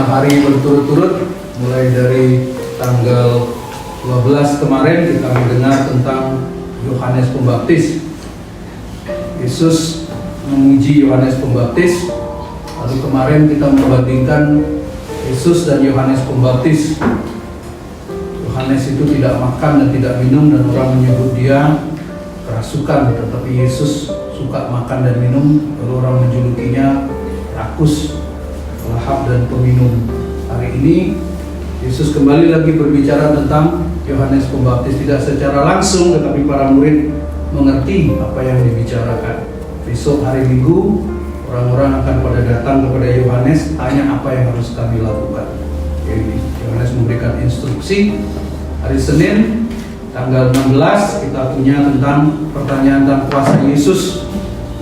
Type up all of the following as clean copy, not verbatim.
hari berturut-turut, mulai dari tanggal 12 kemarin kita mendengar tentang Yohanes Pembaptis. Yesus memuji Yohanes Pembaptis. Lalu kemarin kita membandingkan Yesus dan Yohanes Pembaptis. Yohanes itu tidak makan dan tidak minum, dan orang menyebut dia kerasukan, tetapi Yesus suka makan dan minum, lalu orang menjulukinya rakus, lahap dan peminum. Hari ini Yesus kembali lagi berbicara tentang Yohanes Pembaptis, tidak secara langsung, tetapi para murid mengerti apa yang dibicarakan. Besok hari Minggu orang-orang akan pada datang kepada Yohanes, tanya apa yang harus kami lakukan. Jadi Yohanes memberikan instruksi. Hari Senin tanggal 16 kita punya tentang pertanyaan tentang kuasa Yesus.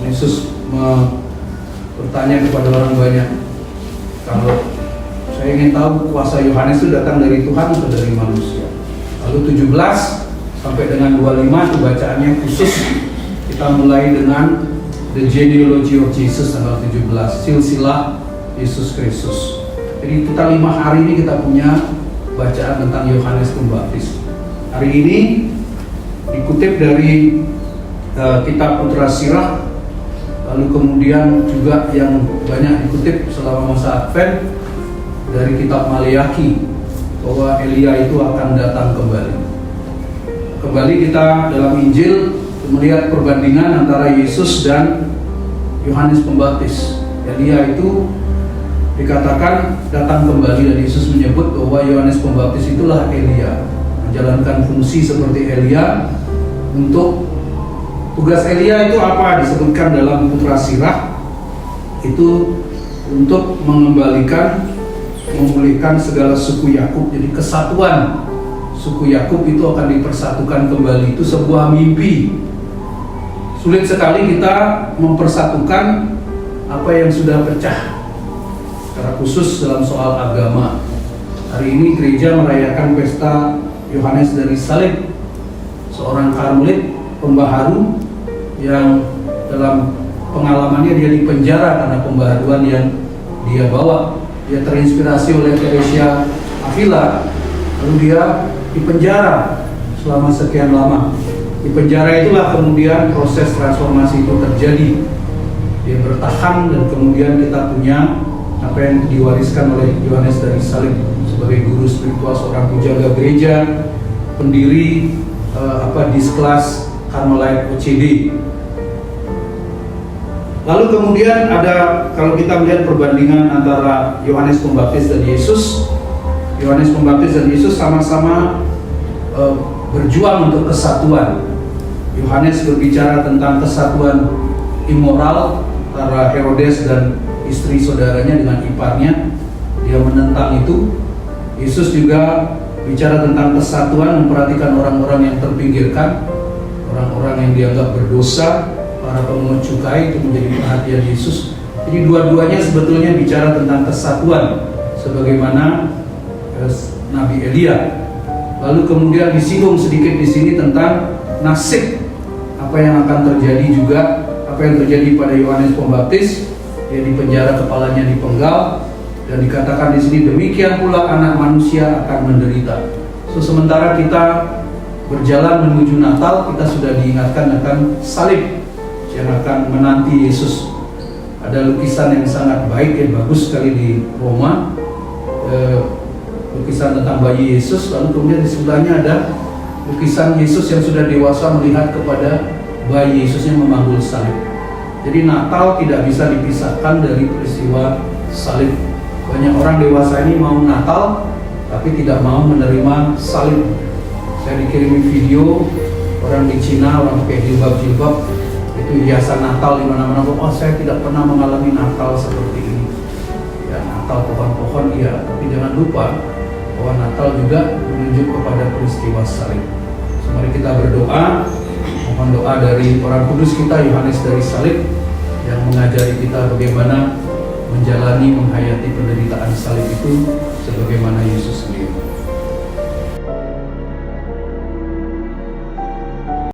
Yesus bertanya kepada orang banyak, kalau saya ingin tahu kuasa Yohanes itu datang dari Tuhan atau dari manusia. Lalu 17 sampai dengan 25 itu bacaannya khusus. Kita mulai dengan The Genealogy of Jesus tanggal 17, silsilah Yesus Kristus. Jadi kita 5 hari ini kita punya bacaan tentang Yohanes Pembaptis. Hari ini dikutip dari kitab Putra Sirah, lalu kemudian juga yang banyak dikutip selama masa Advent dari kitab Maleaki, bahwa Elia itu akan datang kembali. Kembali kita dalam Injil melihat perbandingan antara Yesus dan Yohanes Pembaptis. Elia itu dikatakan datang kembali, dan Yesus menyebut bahwa Yohanes Pembaptis itulah Elia, menjalankan fungsi seperti Elia. Untuk tugas Elia itu apa? Disebutkan dalam Putra Sirah, itu untuk mengembalikan, memulihkan segala suku Yakub. Jadi kesatuan suku Yakub itu akan dipersatukan kembali. Itu sebuah mimpi. Sulit sekali kita mempersatukan apa yang sudah pecah, secara khusus dalam soal agama. Hari ini gereja merayakan pesta Yohanes dari Salib, seorang Karmelit pembaharu yang dalam pengalamannya dia dipenjara karena pembaharuan yang dia bawa. Dia terinspirasi oleh Teresia Avila, lalu dia dipenjara selama sekian lama. Di penjara itulah kemudian proses transformasi itu terjadi. Dia bertahan, dan kemudian kita punya apa yang diwariskan oleh Yohanes dari Salib sebagai guru spiritual, seorang penjaga gereja, pendiri Disklas Carmelite OCD. Lalu kemudian ada, kalau kita melihat perbandingan antara Yohanes Pembaptis dan Yesus, Yohanes Pembaptis dan Yesus sama-sama berjuang untuk kesatuan. Yohanes berbicara tentang kesatuan immoral antara Herodes dan istri saudaranya dengan iparnya. Dia menentang itu. Yesus juga bicara tentang kesatuan, memperhatikan orang-orang yang terpinggirkan, orang-orang yang dianggap berdosa, para pemungut cukai, itu menjadi perhatian Yesus. Jadi dua-duanya sebetulnya bicara tentang kesatuan, sebagaimana Nabi Elia. Lalu kemudian disinggung sedikit di sini tentang nasib, apa yang akan terjadi juga, apa yang terjadi pada Yohanes Pembaptis. Dia dipenjara, kepalanya dipenggal, dan dikatakan di sini demikian pula anak manusia akan menderita. Sementara kita berjalan menuju Natal, kita sudah diingatkan akan salib yang akan menanti Yesus. Ada lukisan yang sangat baik, yang bagus sekali di Roma, lukisan tentang bayi Yesus. Lalu kemudian di sebelahnya ada lukisan Yesus yang sudah dewasa melihat kepada bayi Yesus yang memanggul salib. Jadi Natal tidak bisa dipisahkan dari peristiwa salib. Banyak orang dewasa ini mau Natal tapi tidak mau menerima salib. Saya dikirimi video orang di Cina, orang pakai jilbab-jilbab, itu hiasan Natal di mana-mana. Oh, saya tidak pernah mengalami Natal seperti ini. Ya, Natal pohon-pohon iya, tapi jangan lupa bahwa Natal juga menunjuk kepada peristiwa salib. Mari kita berdoa, mohon doa dari orang kudus kita, Yohanes dari Salib, yang mengajari kita bagaimana menjalani, menghayati penderitaan salib itu sebagaimana Yesus sendiri.